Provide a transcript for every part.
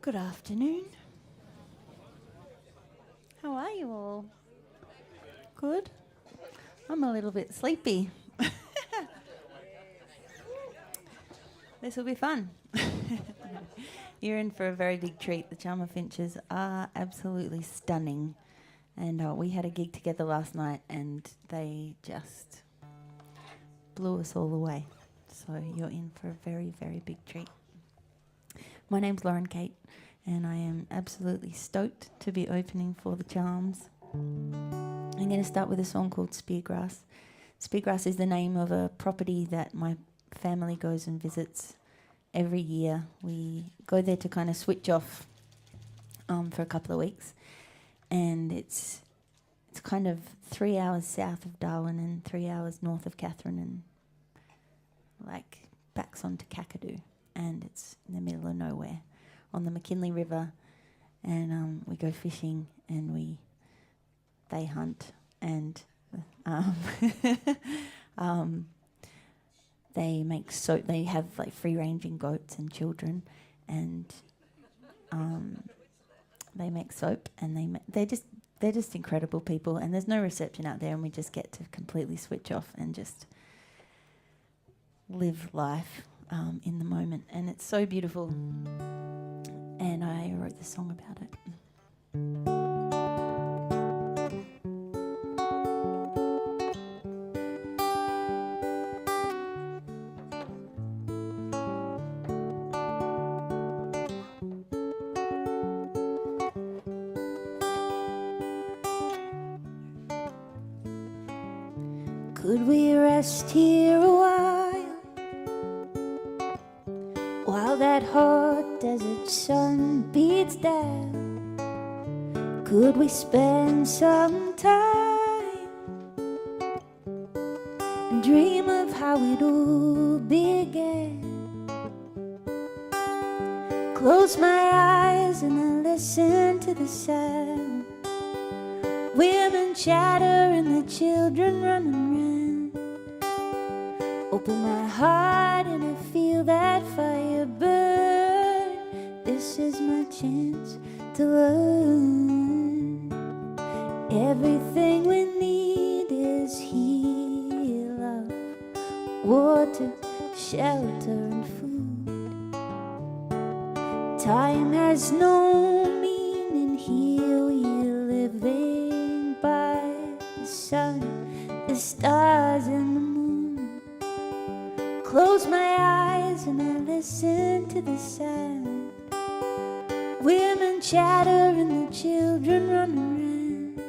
Good afternoon. How are you all? Good? I'm a little bit sleepy. This will be fun. You're in for a very big treat. The Charmer Finches are absolutely stunning. And we had a gig together last night and they just blew us all away. So you're in for a very, very big treat. My name's Lauren Kate and I am absolutely stoked to be opening for the Charms. I'm going to start with a song called Speargrass. Speargrass is the name of a property that my family goes and visits every year. We go there to kind of switch off for a couple of weeks. And it's kind of 3 hours south of Darwin and 3 hours north of Katherine and like backs onto Kakadu. And it's in the middle of nowhere on the McKinley River. And we go fishing and they hunt and they make soap. They have like free-ranging goats and children, and they make soap. And they're just incredible people. And there's no reception out there, and we just get to completely switch off and just live life in the moment. And it's so beautiful. And I wrote this song about it. Could we rest here a while that hot desert sun beats down? Could we spend some time and dream of how it all began? Close my eyes and I listen to the sound. Women chatter and the children run around. Open my heart and I feel that fire burn. This is my chance to learn. Everything we need is here: love, water, shelter and food. Time has no meaning here. We're living by the sun, the stars and the moon. Close my eyes and I listen to the sound. Women chatter and the children run around.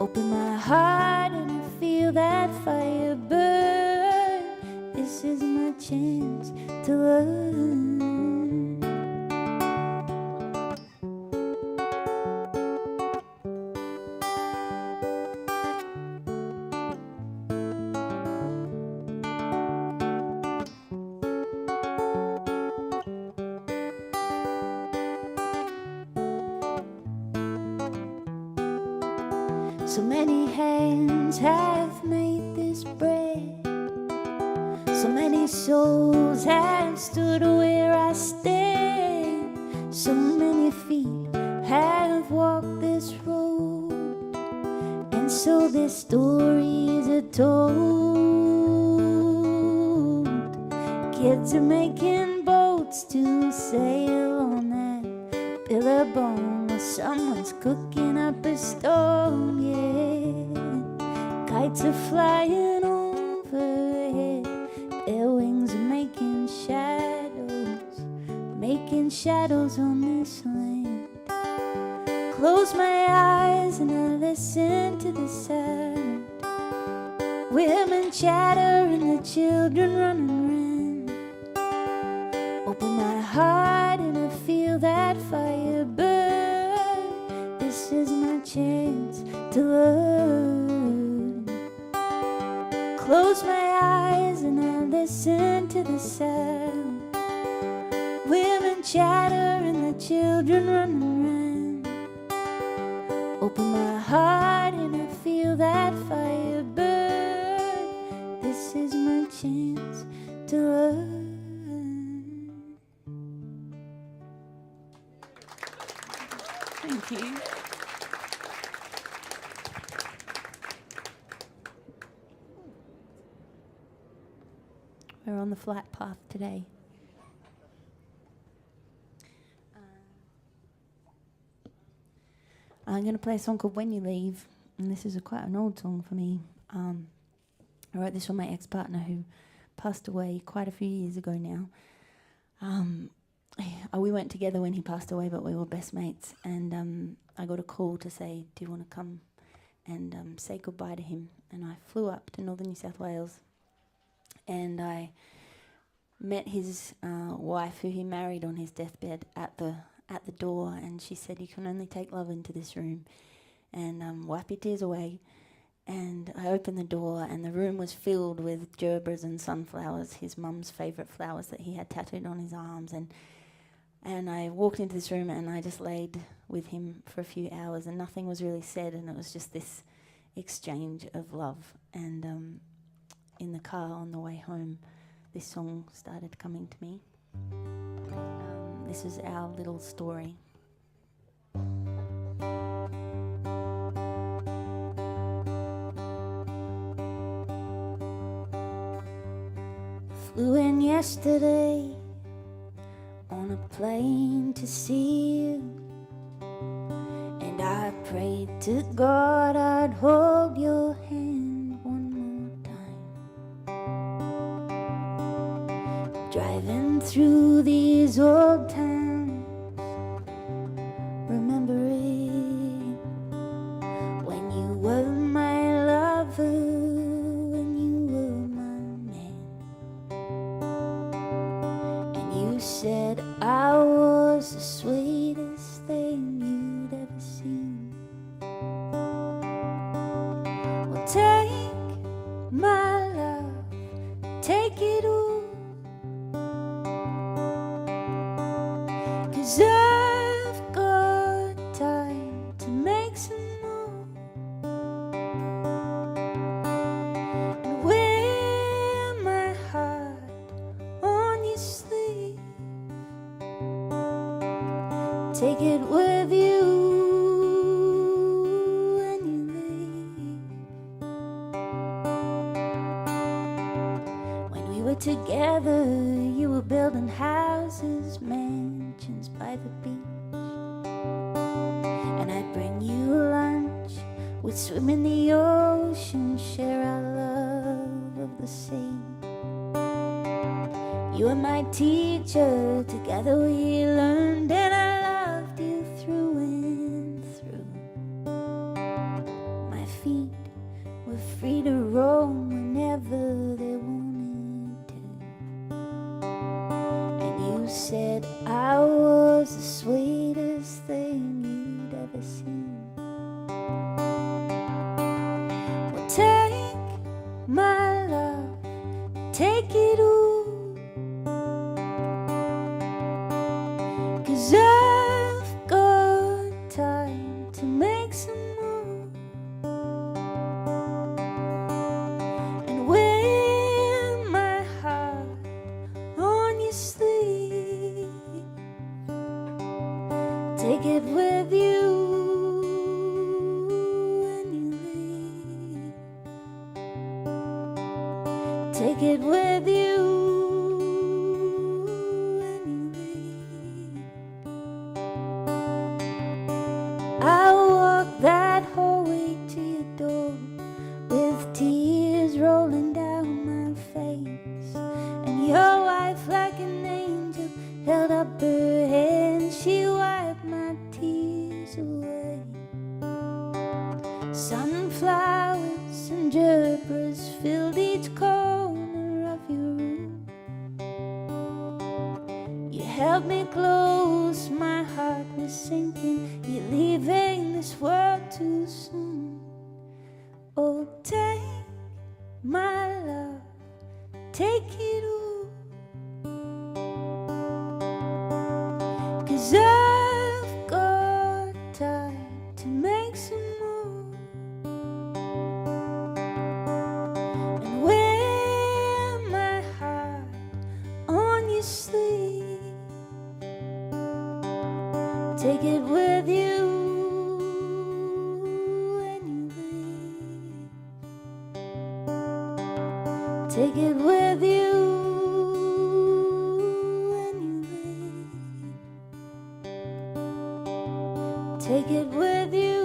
Open my heart and I feel that fire burn. This is my chance to learn. So many hands have made this bread. So many souls have stood where I stand. So many feet have walked this road, and so their stories are told. Kids are making boats to sail on that billabong, or someone's cooking up a stone, yeah. Kites are flying overhead, their wings are making shadows on this land. Close my eyes and I listen to the sound. Women chatter and the children run around. Open my heart and I feel that fire burn. This is my chance to learn. Close my eyes and I listen to the sound. Women chatter and the children run around. Open my heart and I feel that fire burn. This is my chance to learn. Thank you. We're on the flight path today. I'm going to play a song called When You Leave, and this is quite an old song for me. I wrote this for my ex-partner who passed away quite a few years ago now. We weren't together when he passed away, but we were best mates, and I got a call to say, do you want to come and say goodbye to him? And I flew up to northern New South Wales, and I met his wife, who he married on his deathbed, at the door, and she said, you can only take love into this room, and wipe your tears away. And I opened the door, and the room was filled with gerbers and sunflowers, his mum's favourite flowers that he had tattooed on his arms. And I walked into this room, and I just laid with him for a few hours, and nothing was really said, and it was just this exchange of love. And in the car on the way home, this song started coming to me. This is our little story. Flew in yesterday on a plane to see you, and I prayed to God I'd hold your hand one more time. Driving through these old towns, remembering when you were my lover, when you were my man, and you said I was the sweetest thing you'd ever seen. Well, take my love, take it all, 'cause I've got time to make some more, and wear my heart on your sleeve. Take it with you when you leave. When we were together, you were building houses, mansions by the beach, and I'd bring you lunch. We'd swim in the ocean, share our love of the sea. You were my teacher, together we learned, and I loved you through and through. My feet were free to roam whenever they wanted to, and you said I was the sweetest thing you'd ever seen. Well, take my love, take it all, 'cause I've got time to make some more, and wear my heart on your sleeve. Take it with you when you leave. Take it with you when you leave. I walked that hallway to your door with tears rolling down my face, and your wife, like an angel, held up her hand. She wiped my tears away. Sunflowers and gerbers filled each corner of your room. You held me close, my heart was sinking. You're leaving this world too soon. Oh, take my love, take it all, 'cause I've got time to make some more, and wear my heart on your sleeve. Take it with you when you leave. Take it with you when you leave. Take it with you.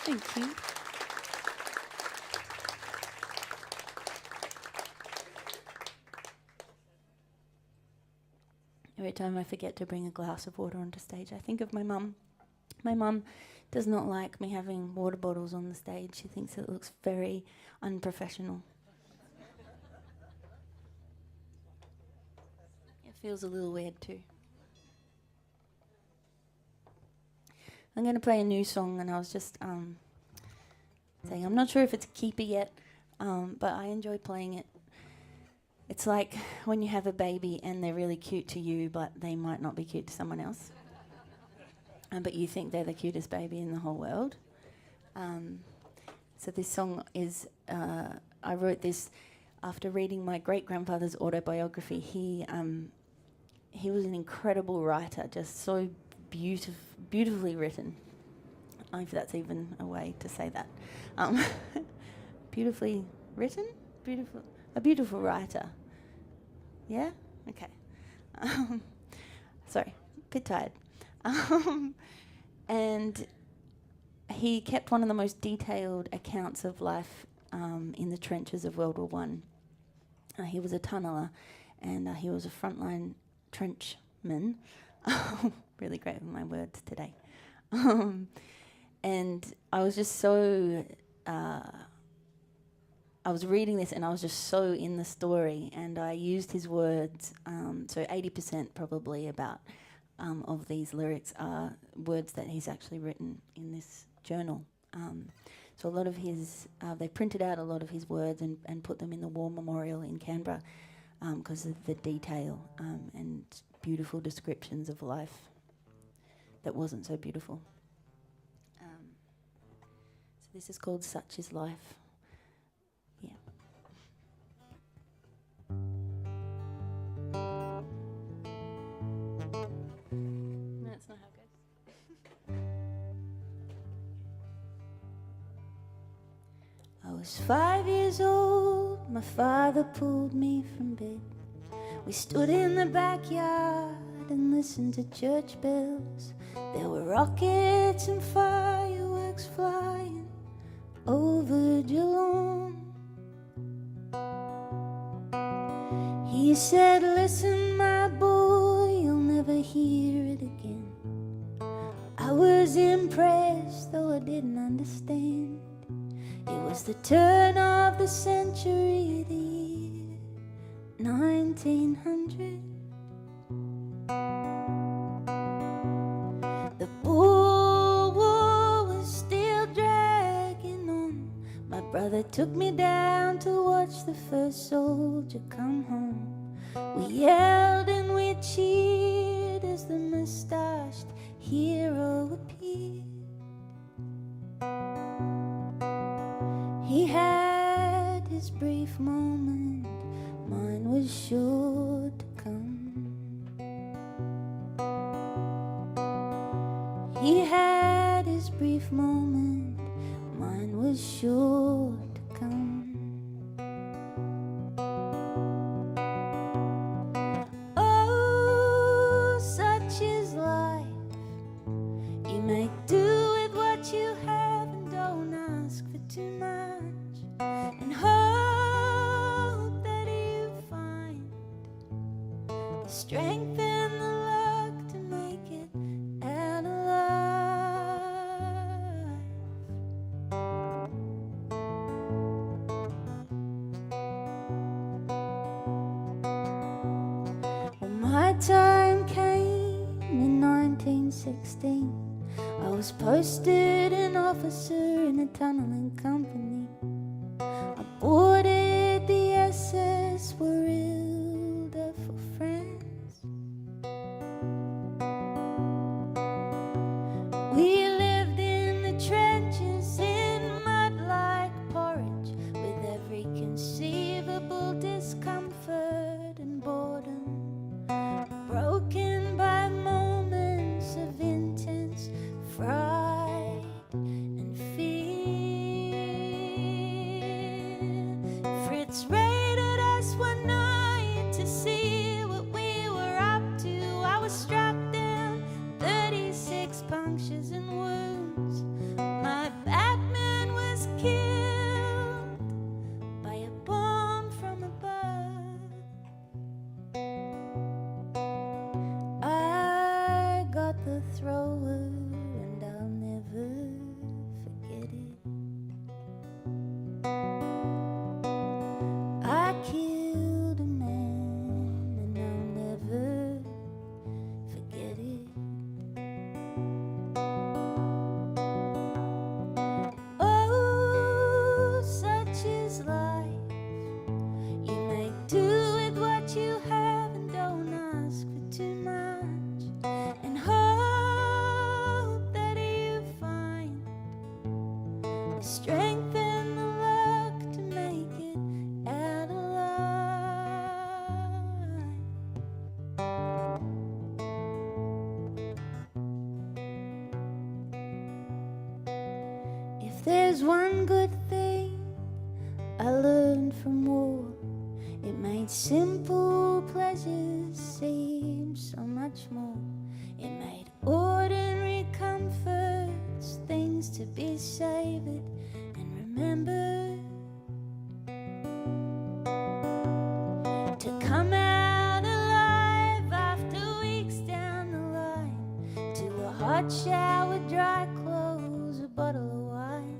Thank you. Every time I forget to bring a glass of water onto stage, I think of my mum. My mum does not like me having water bottles on the stage. She thinks it looks very unprofessional. It feels a little weird too. I'm going to play a new song, and I was just saying I'm not sure if it's a keeper yet, but I enjoy playing it. It's like when you have a baby and they're really cute to you, but they might not be cute to someone else. But you think they're the cutest baby in the whole world. So this song is, I wrote this after reading my great-grandfather's autobiography. He was an incredible writer, just so beautifully written. I don't know if that's even a way to say that. Beautifully written? A beautiful writer. Yeah? Okay. Sorry, a bit tired. And he kept one of the most detailed accounts of life in the trenches of World War One. He was a tunneler, and he was a frontline trenchman. Really great with my words today. And I was just so... I was reading this and I was just so in the story, and I used his words. So 80% probably about of these lyrics are words that he's actually written in this journal. So a lot of his, they printed out a lot of his words and put them in the War Memorial in Canberra because of the detail and beautiful descriptions of life that wasn't so beautiful. So this is called Such Is Life. Yeah. No, that's not how it goes. I was 5 years old, my father pulled me from bed. We stood in the backyard and listened to church bells. There were rockets and fireworks flying over Geelong. He said, listen, my boy, you'll never hear it again. I was impressed, though I didn't understand. It was the turn of the century, the year 1900. The Boer War was still dragging on. My brother took me down to watch the first soldier come home. We yelled and we cheered as the mustached hero appeared. He had his brief moment, mine was sure to come. He had his brief moment, mine was sure to come. Oh, such is life. You make do with what you have and don't ask for too much, and hope that you find the strength and the luck to make it out alive. Well, my time came in 1916. I was posted an officer in a tunneling company. I boarded the SS Warilda for France. We lived in the trenches in mud like porridge. It's rated us one night to see what we were up to. I was struck down, 36 punctures and wounds. My Batman was killed by a bomb from above. I got the thrower and I'll never forget it. I killed a man and I'll never forget it. Oh, such is life. You make do with what you have and don't ask for too much, and hope that you find the strength and the luck to make it out alive. If there's one good thing I learned from war, it made simple pleasures seem so much more. It made ordinary comforts things to be savored and remembered. To come out alive after weeks down the line, to a hot shower, dry clothes, a bottle of wine,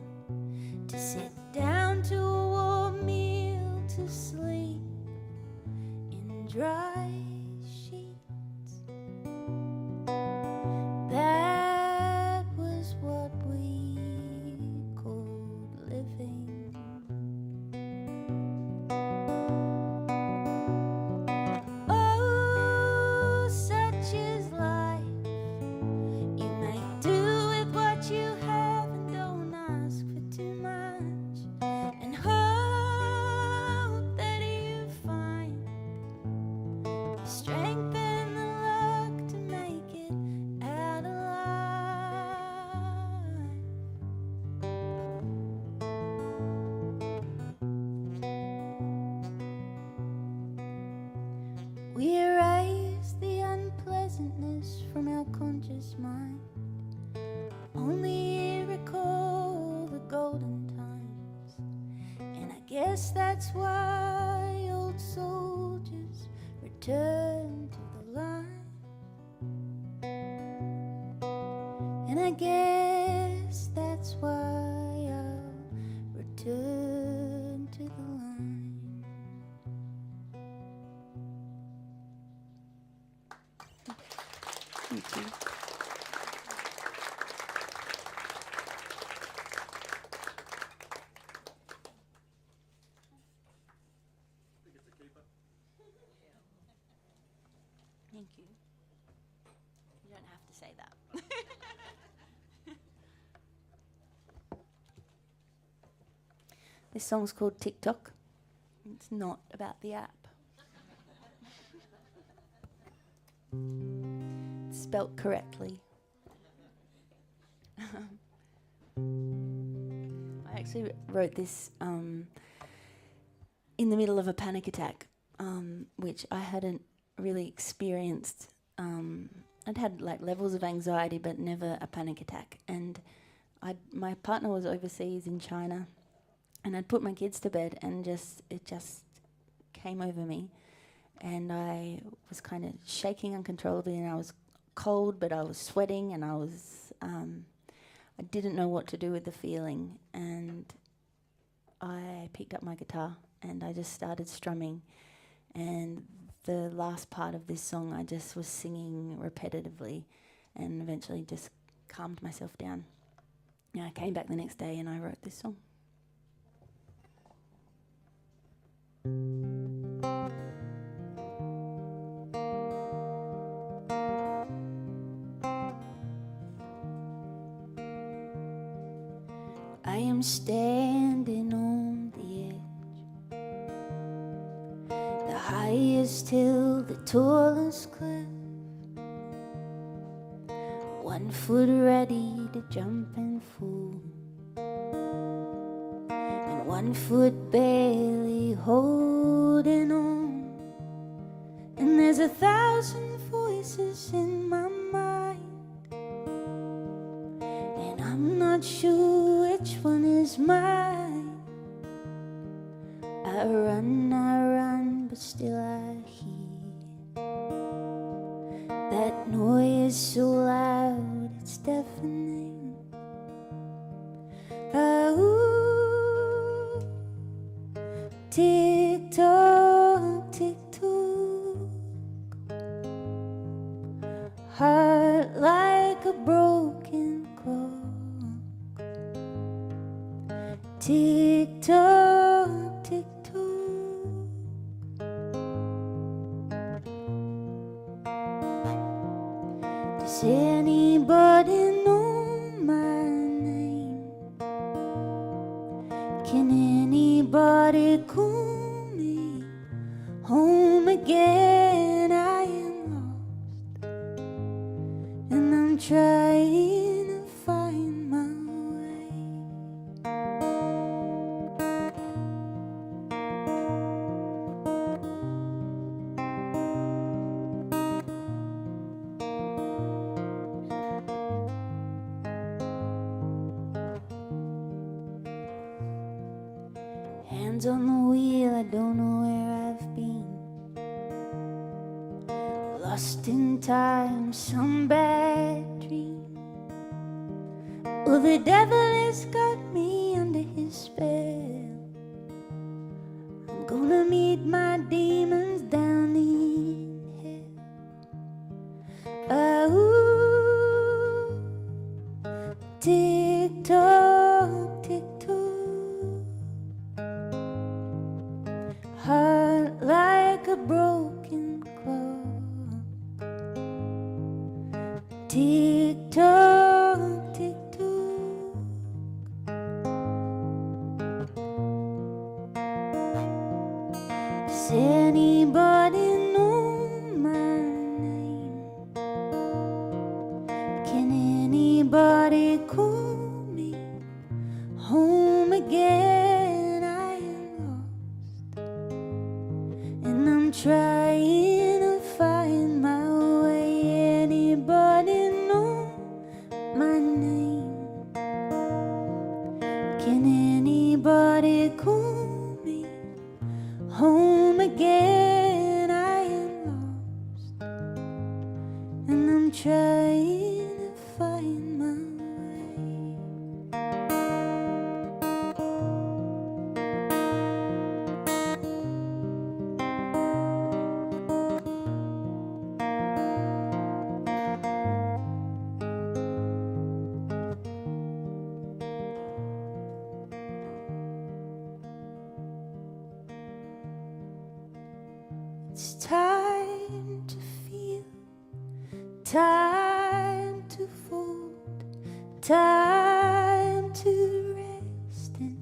to sit down to a warm meal, to sleep in dry sheets. That was what we called living. Oh, such is life. You make do with what you have and don't ask for too much, and hope that you find the strength and the luck to make it out alive. We erase the unpleasantness from our conscious mind, only recall the golden times. And I guess that's why old soldiers return to the line. And I guess that's why I'll return to the line. Thank you. Thank you. You don't have to say that. This song's called TikTok. It's not about the app. It's spelt correctly. I actually wrote this in the middle of a panic attack, which I hadn't really experienced. I'd had like levels of anxiety, but never a panic attack. And my partner was overseas in China, and I'd put my kids to bed, and it just came over me, and I was kind of shaking uncontrollably, and I was cold, but I was sweating, and I didn't know what to do with the feeling, and I picked up my guitar and I just started strumming, and the last part of this song I just was singing repetitively, and eventually just calmed myself down. And I came back the next day and I wrote this song. I am standing on the edge, the highest hill, the tallest cliff, 1 foot ready to jump and fall, and 1 foot barely holding on, and there's 1,000 voices in my mind, and I'm not sure which one is mine. I run, but still I hear that noise so loud it's deafening. Oh, tick tock, heart like a broken clock. Tick tock, tick tock. Does anybody know my name? Can anybody call me home again? I am lost, and I'm trying to find my way. Hands on the wheel, I don't know where I've been. Lost in time, some bad dream. Oh, the devil has got me under his spell. I'm gonna meet my demons down in hell. Oh, tick tock, tick tock, heart like a broken clock. Tick tock, tick tock. Does anybody know my name? Can anybody call me home again? I am lost, and I'm trying to find my way. Anybody know my name? Can anybody call me home again? I am lost, and I'm trying to find my way. It's time to feel, time to fold, time to rest and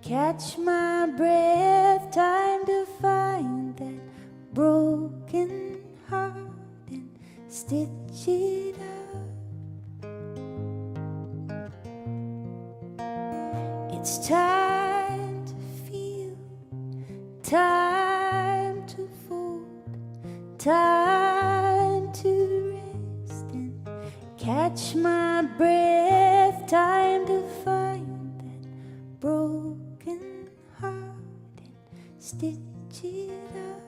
catch my breath. Time to find that broken heart and stitch it up. It's time to feel, time to fold, time to rest and catch my breath. Time to find that broken heart and stitch it up.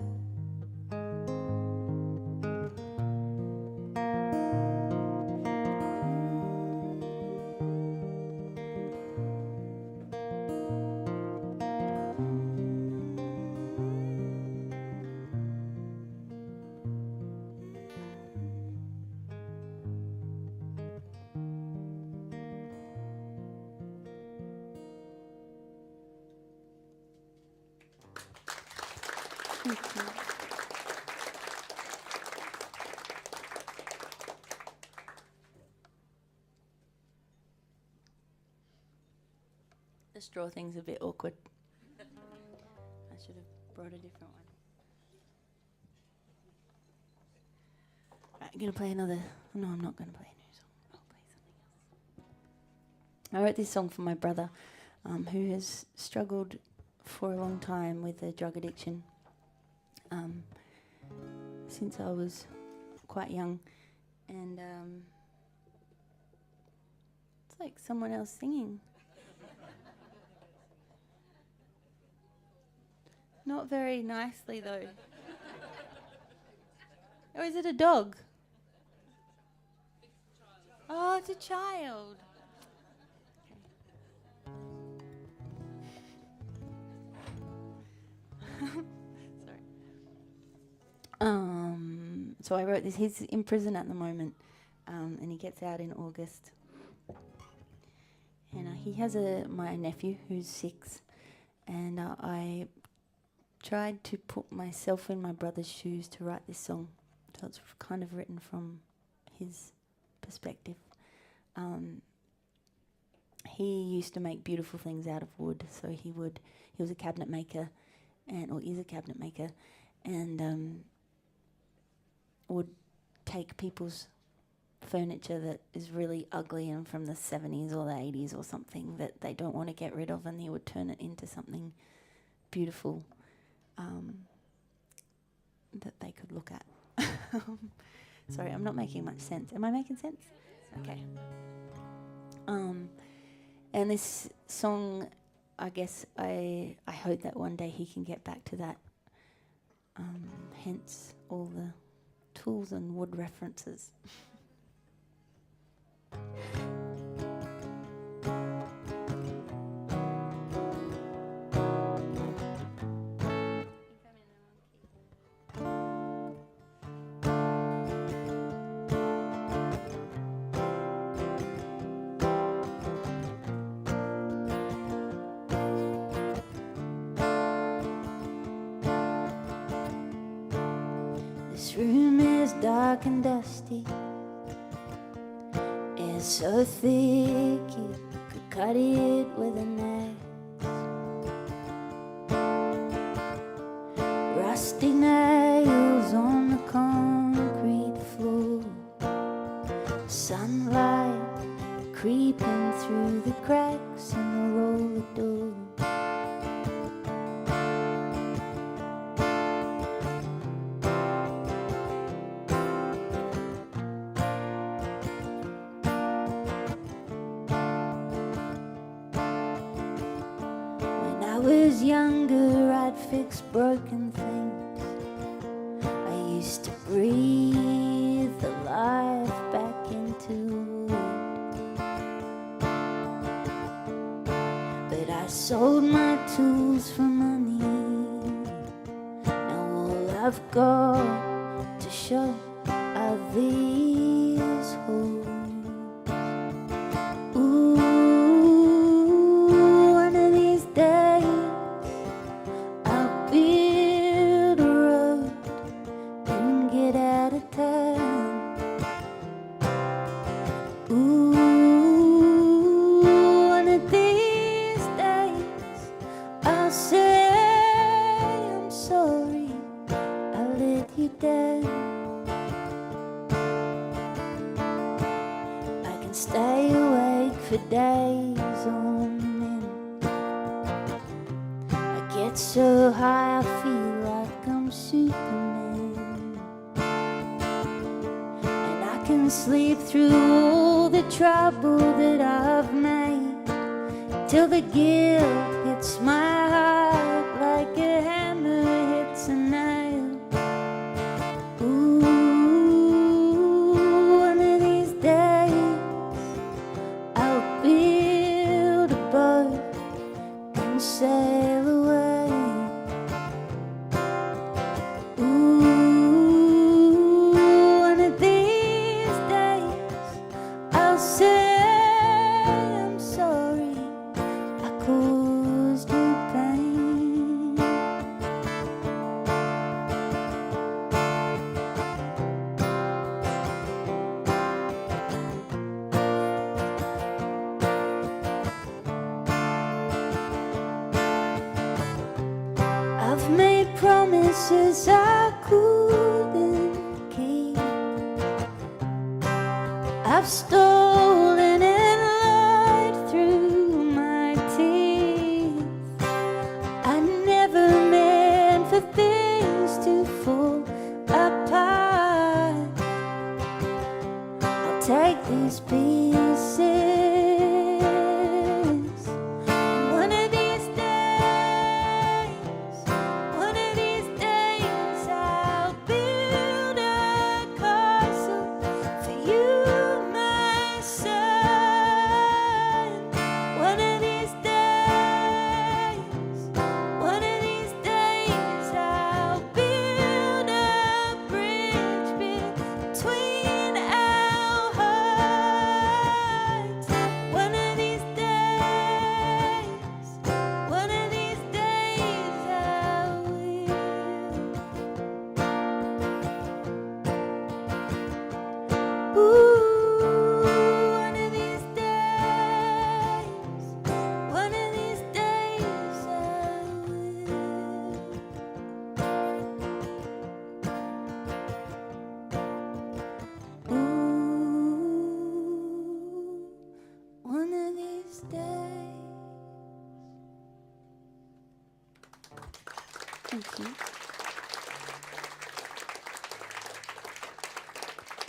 The straw thing's a bit awkward. I should have brought a different one. Right, I'm going to play another... No, I'm not going to play a new song. I'll play something else. I wrote this song for my brother. who has struggled for a long time with a drug addiction since I was quite young. And it's like someone else singing. Not very nicely, though. Or is it a dog? Oh, it's a child. Sorry. So I wrote this. He's in prison at the moment, and he gets out in August. And he has my nephew who's 6, and I tried to put myself in my brother's shoes to write this song. So it's kind of written from his perspective. He used to make beautiful things out of wood, so he was a cabinet maker, or is a cabinet maker, and would take people's furniture that is really ugly and from the 70s or the 80s or something that they don't want to get rid of, and he would turn it into something beautiful that they could look at. Sorry, I'm not making much sense. Am I making sense? Okay. And this song, I guess I hope that one day he can get back to that. Hence all the tools and wood references. This room is dark and dusty. It's so thick you could cut it with an axe. Rusty nails on the concrete floor. Sunlight creeping through the cracks in the roller door. Younger, I'd fix broken things. I used to breathe the life back into wood. But I sold my tools for money. Now all I've got to show are these holes. Stay awake for days on end. I get so high I feel like I'm Superman. And I can sleep through all the trouble that I've made, till the guilt hits my heart like a hammer hits a nail. Sail away. Ooh, one of these days I'll say I'm sorry I caused you pain. I've made promises I couldn't keep. I've stolen and lied through my teeth. Thank you.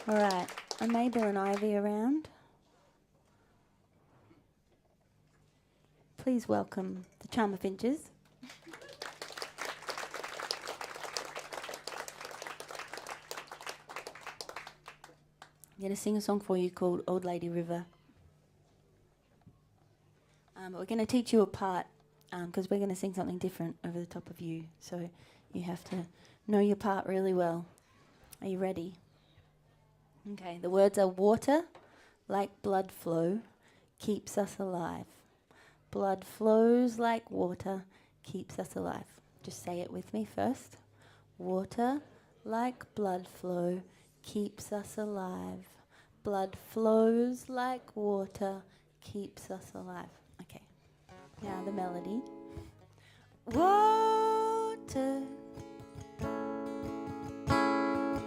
All right. Are Mabel and Ivy around? Please welcome the Charmer Finches. I'm going to sing a song for you called Old Lady River. But we're going to teach you a part because we're going to sing something different over the top of you. So you have to know your part really well. Are you ready? Okay, the words are water, like blood flow, keeps us alive. Blood flows like water, keeps us alive. Just say it with me first. Water, like blood flow, keeps us alive. Blood flows like water, keeps us alive. Okay, now the melody. Water,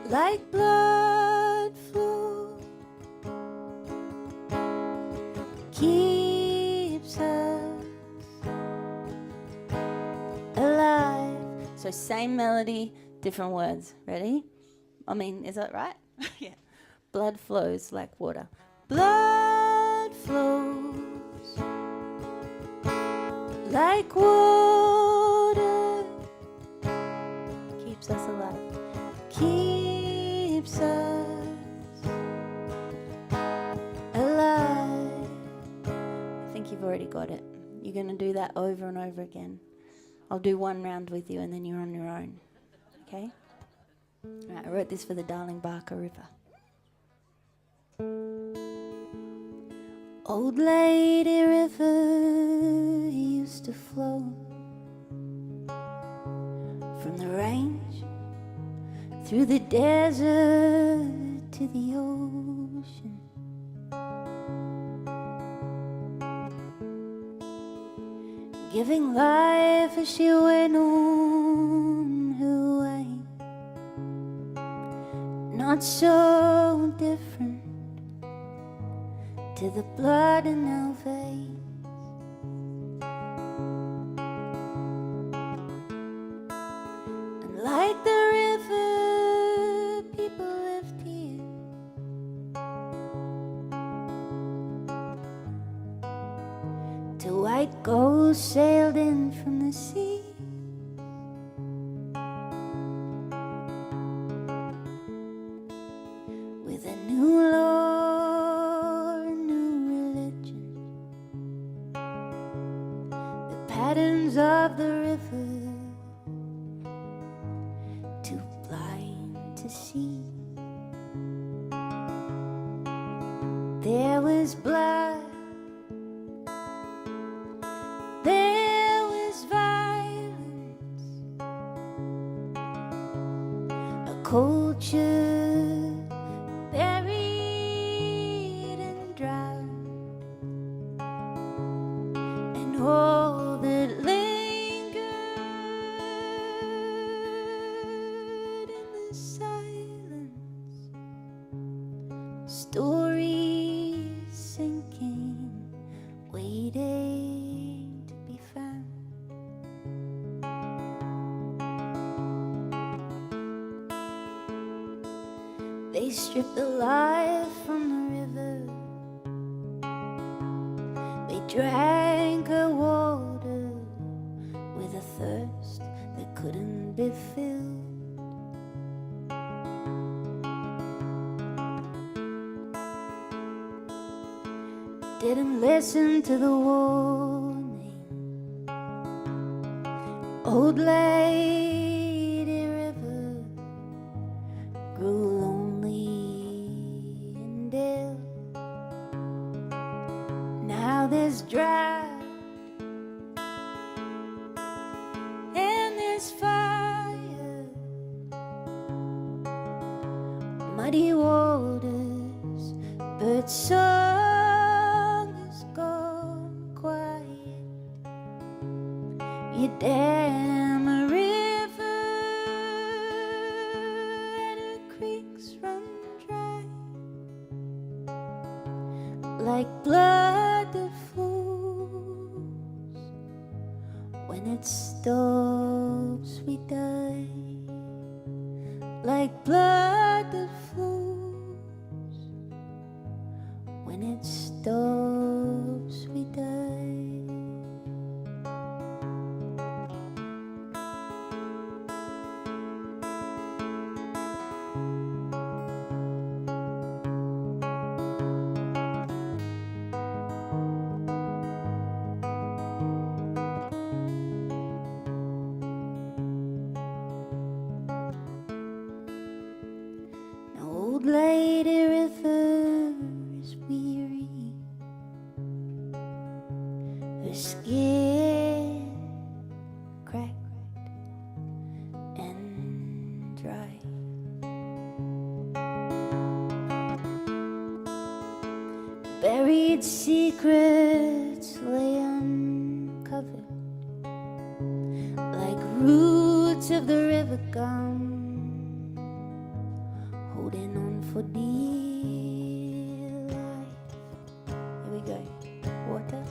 like blood flow, keeps us alive. So same melody, different words. Ready? I mean, is that right? Yeah. Blood flows like water. Blood flows like water, keeps us alive. Keeps us alive. I think you've already got it. You're going to do that over and over again. I'll do one round with you and then you're on your own. Okay? All right, I wrote this for the Darling Barker River. Old Lady River used to flow from the range through the desert to the ocean. Giving life as she went on her way. Not so different to the blood in our veins. And like the river, people lived here. Till white ghosts sailed in from the sea. With a new law, a new religion. The patterns of the river, too blind to see. There was blood, there was violence, a culture buried and drowned, and all that lingered in the silence. Stories sinking, waiting to be found. They stripped the life from the river. They drank her water with a thirst that couldn't be filled. Didn't listen to the warning. Old Lady River grew lonely and ill. Now there's drought and there's fire, muddy waters, birds song has gone quiet. You dam a river and her creeks run dry, like blood that flows. When it stops, we die, like blood that flows. When it stops, we die. Old Lady River is weary, her skin cracked and dry. Buried secrets lay uncovered, like roots of the river gum, holding on for dear life. Here we go. Water,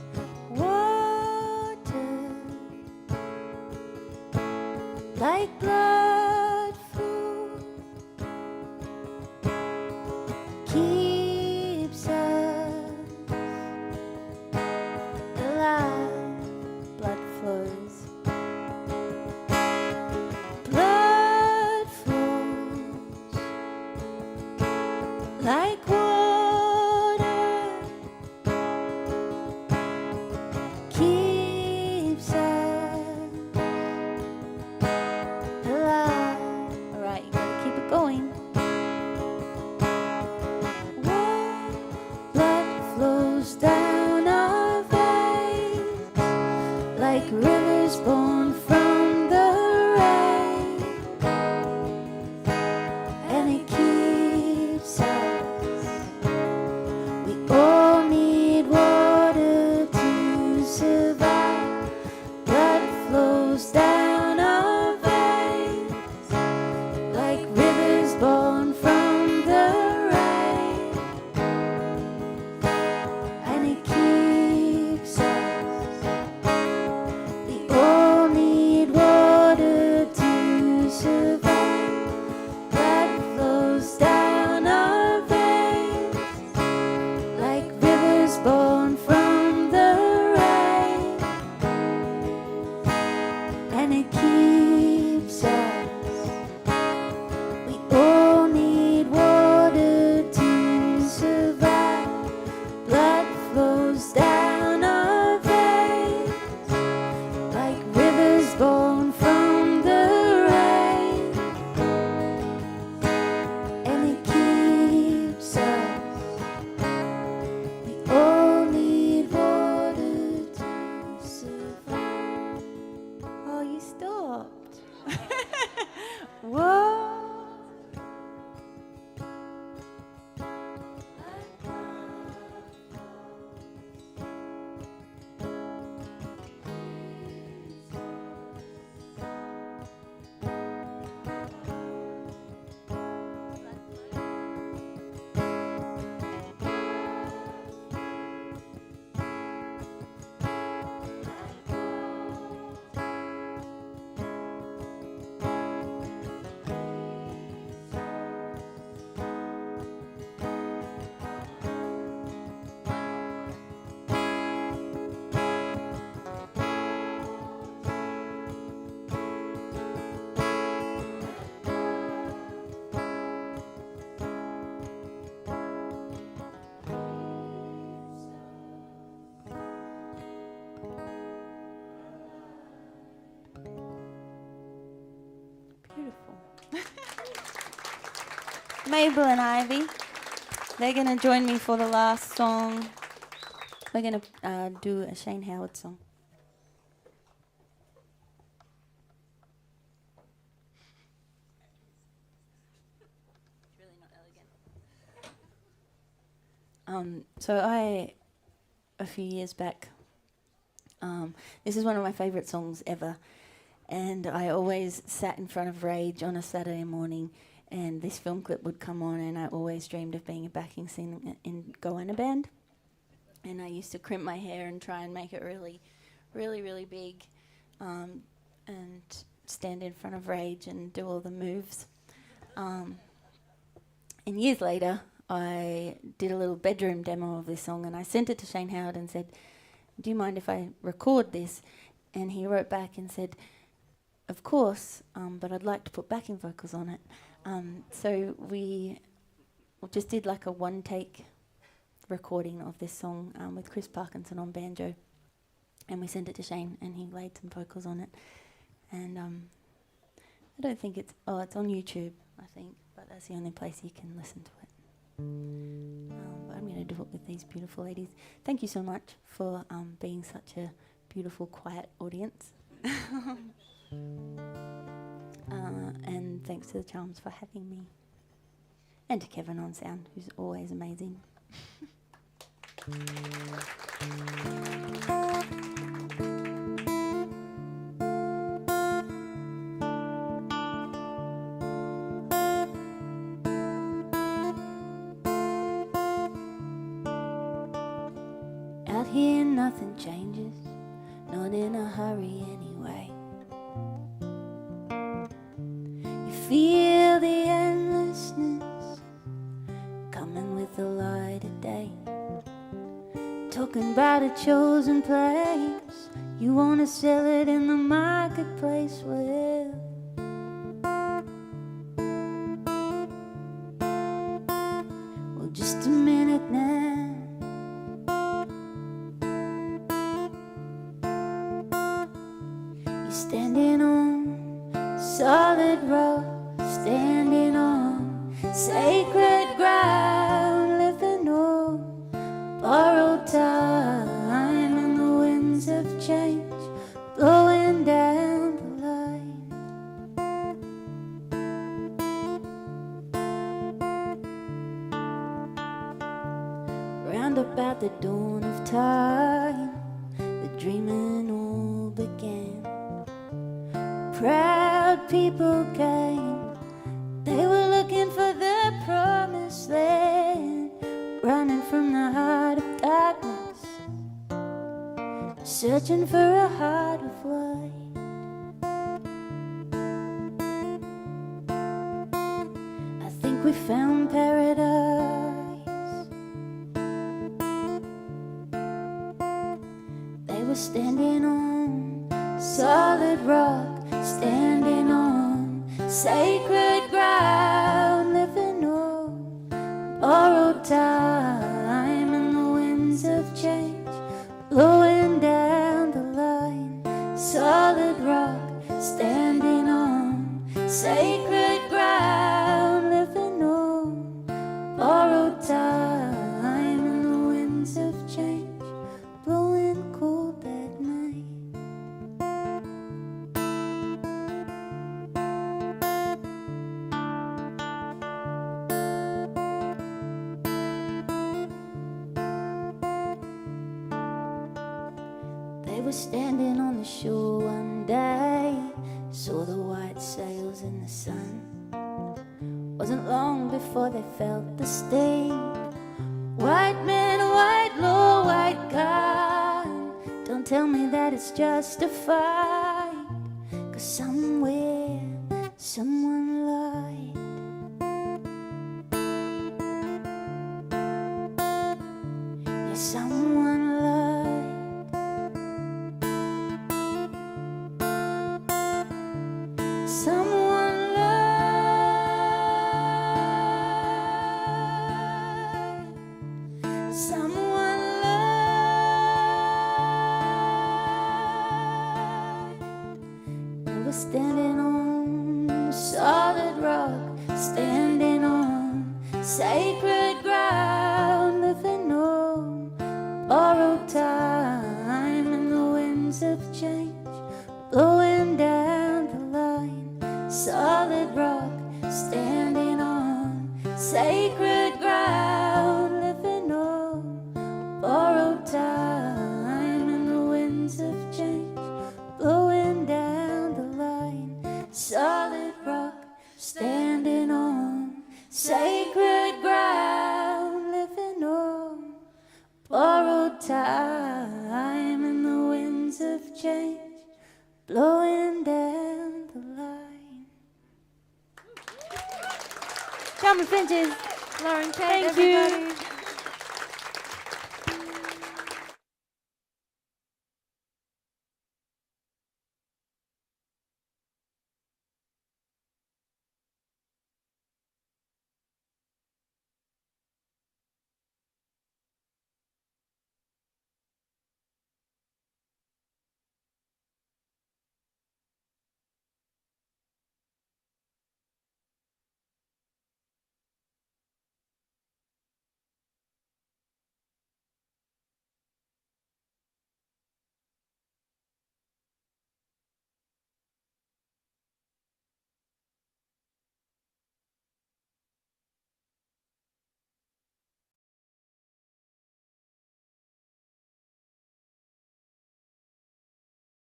water, like blood flow, keeps us alive. Blood flows, blood flows like water, keeps us alive. All right, you gotta keep it going. Blood flows down our veins like rivers born from the rain, and it keeps us. We all need water to survive. Blood flows down our veins like rivers born from the rain, and it keeps us. We all need water to survive. Blood flows down our veins like rivers born from the rain, and it keeps us. We all need water to survive. Blood flows down our veins like rivers born from the rain, and it keeps us. We all need water to survive. Oh, you stopped. Whoa. Beautiful. Mabel and Ivy, they're going to join me for the last song. We're going to do a Shane Howard song. It's really not elegant. So a few years back, this is one of my favourite songs ever. And I always sat in front of Rage on a Saturday morning, and this film clip would come on, and I always dreamed of being a backing singer in Goanna Band. And I used to crimp my hair and try and make it really, really, really big. and stand in front of Rage and do all the moves. And years later, I did a little bedroom demo of this song, and I sent it to Shane Howard and said, do you mind if I record this? And he wrote back and said, of course, but I'd like to put backing vocals on it. So we just did like a one-take recording of this song with Chris Parkinson on banjo, and we sent it to Shane, and he laid some vocals on it. And I don't think it's on YouTube, I think, but that's the only place you can listen to it. But I'm going to do it with these beautiful ladies. Thank you so much for being such a beautiful, quiet audience. And thanks to the Charms for having me. And to Kevin on sound, who's always amazing. Out here nothing changes, not in a hurry anyway. You feel the endlessness coming with the light of day. Talking about a chosen place, you wanna sell it in the marketplace. Well, just a minute now. You're standing on solid rock, standing on sacred ground, living on borrowed time, and the winds of change blowing down the line. Round about the dawn of time, the dreaming all began. Proud people came, they were looking for the promised land, running from the heart of darkness, searching for a heart of light. I think we found paradise. They were standing on solid rock, standing on sacred ground, living on borrowed time, and the winds of change blowing down the line. Solid rock, standing on sacred ground, living on borrowed time, and the winds of change blowing cold that night. They were standing on the shore one day, saw the white sails in the sun. Wasn't long before they felt the sting. White man, white law, white gun. Don't tell me that it's justified, 'cause somewhere someone lied. Yeah, someone lied. Someone lied. Someone lied. They were standing on solid rock, standing on sacred ground, living on borrowed time, and the winds of change blowing down the line. Solid rock, standing on sacred ground, living on borrowed time, and the winds of change blowing down the line. Solid rock, standing on sacred ground, living on borrowed time, and the winds of change blowing down the line. Chama Finches, Loren Kate, thank everybody. you.